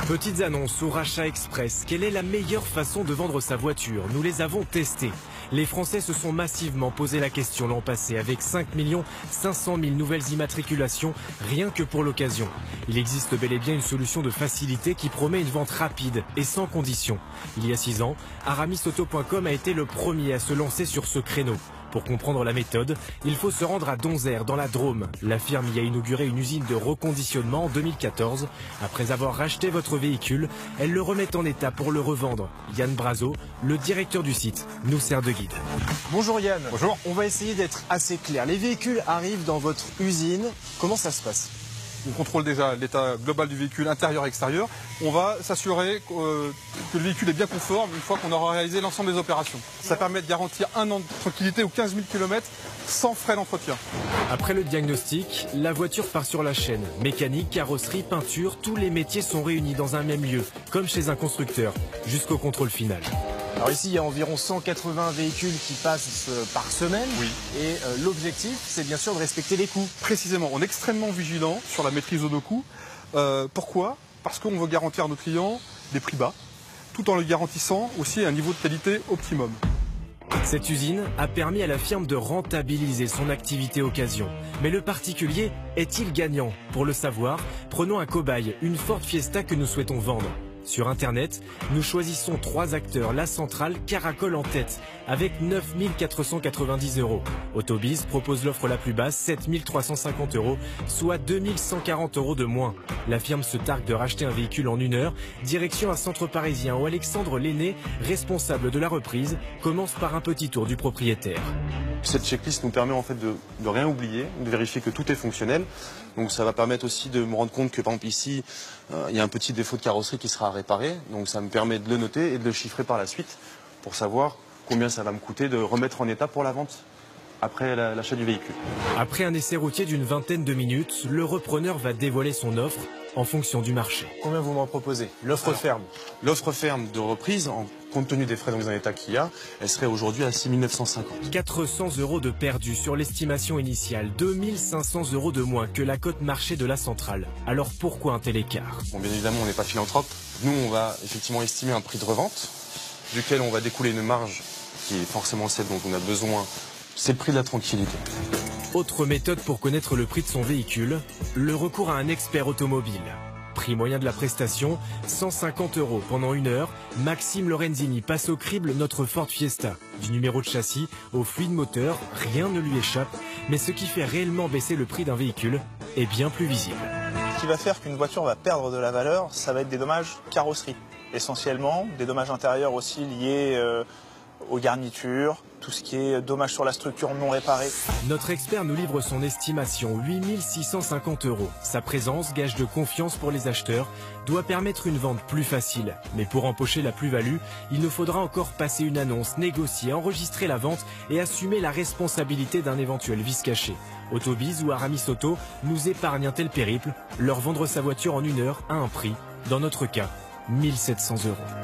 Petites annonces ou rachats express. Quelle est la meilleure façon de vendre sa voiture? Nous les avons testées. Les Français se sont massivement posé la question l'an passé avec 5 500 000 nouvelles immatriculations rien que pour l'occasion. Il existe bel et bien une solution de facilité qui promet une vente rapide et sans condition. Il y a 6 ans, aramisauto.com a été le premier à se lancer sur ce créneau. Pour comprendre la méthode, il faut se rendre à Donzère, dans la Drôme. La firme y a inauguré une usine de reconditionnement en 2014. Après avoir racheté votre véhicule, elle le remet en état pour le revendre. Yann Brazo, le directeur du site, nous sert de guide. Bonjour Yann. Bonjour. On va essayer d'être assez clair. Les véhicules arrivent dans votre usine. Comment ça se passe? On contrôle déjà l'état global du véhicule intérieur et extérieur. On va s'assurer que le véhicule est bien conforme une fois qu'on aura réalisé l'ensemble des opérations. Ça permet de garantir 1 an de tranquillité ou 15 000 km sans frais d'entretien. Après le diagnostic, la voiture part sur la chaîne. Mécanique, carrosserie, peinture, tous les métiers sont réunis dans un même lieu, comme chez un constructeur, jusqu'au contrôle final. Alors ici, il y a environ 180 véhicules qui passent par semaine. Oui. Et l'objectif, c'est bien sûr de respecter les coûts. Précisément, on est extrêmement vigilant sur la maîtrise de nos coûts. Pourquoi? Parce qu'on veut garantir à nos clients des prix bas, tout en leur garantissant aussi un niveau de qualité optimum. Cette usine a permis à la firme de rentabiliser son activité occasion. Mais le particulier est-il gagnant? Pour le savoir, prenons un cobaye, une Ford Fiesta que nous souhaitons vendre. Sur Internet, nous choisissons 3 acteurs. La centrale caracole en tête, avec 9 490 €. Autobiz propose l'offre la plus basse, 7 350 €, soit 2 140 € de moins. La firme se targue de racheter un véhicule en 1 heure. Direction un centre parisien où Alexandre Lenné, responsable de la reprise, commence par un petit tour du propriétaire. Cette checklist nous permet en fait de rien oublier, de vérifier que tout est fonctionnel. Donc ça va permettre aussi de me rendre compte que par exemple ici, il y a un petit défaut de carrosserie qui sera à réparer. Donc ça me permet de le noter et de le chiffrer par la suite pour savoir combien ça va me coûter de remettre en état pour la vente après l'achat du véhicule. Après un essai routier d'une vingtaine de minutes, le repreneur va dévoiler son offre en fonction du marché. Combien vous m'en proposez? L'offre ferme. L'offre ferme de reprise, compte tenu des frais de mise en état qu'il y a, elle serait aujourd'hui à 6 950. 400 € de perdu sur l'estimation initiale, 2 500 € de moins que la cote marché de la centrale. Alors pourquoi un tel écart? Bon, bien évidemment, on n'est pas philanthrope. Nous, on va effectivement estimer un prix de revente, duquel on va découler une marge qui est forcément celle dont on a besoin. C'est le prix de la tranquillité. Autre méthode pour connaître le prix de son véhicule, le recours à un expert automobile. Prix moyen de la prestation, 150 € pendant 1 heure. Maxime Lorenzini passe au crible notre Ford Fiesta. Du numéro de châssis au fluide moteur, rien ne lui échappe. Mais ce qui fait réellement baisser le prix d'un véhicule est bien plus visible. Ce qui va faire qu'une voiture va perdre de la valeur, ça va être des dommages carrosserie. Essentiellement, des dommages intérieurs aussi liés aux garnitures, tout ce qui est dommages sur la structure non réparée. Notre expert nous livre son estimation, 8 650 €. Sa présence, gage de confiance pour les acheteurs, doit permettre une vente plus facile. Mais pour empocher la plus-value, il nous faudra encore passer une annonce, négocier, enregistrer la vente et assumer la responsabilité d'un éventuel vice caché. Autobiz ou Aramis Auto nous épargnent un tel périple, leur vendre sa voiture en 1 heure à un prix, dans notre cas, 1 700 €.